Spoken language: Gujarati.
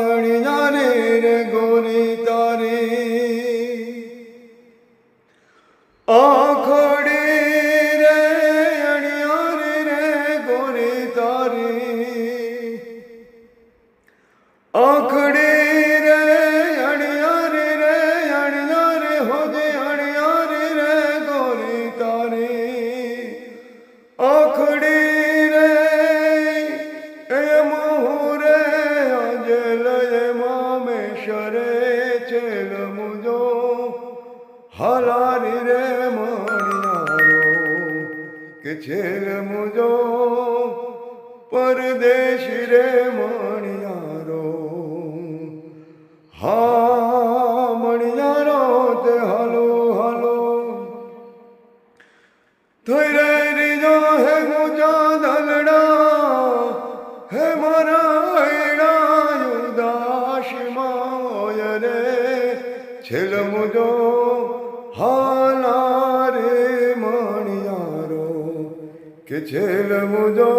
અણિયારે રે ગોરી તારી આખડી રે અણિયારે રે ગોરી તારી આખડી રે અણિયારે રે અણિયારે હોજે અણિયારે રે ગોરી તારી આખડી હાલારી રે મણિયારો કે છેલ મુજો પરદેશી રે મણિયારો હા મણિયારો તે હાલો હાલો થઈ રે રીજો હે મુજા દલડા હે મારા એડા ઉદાસમાં રે છેલ મુજો હાલા રે મણિયારો કે છેલ મુજો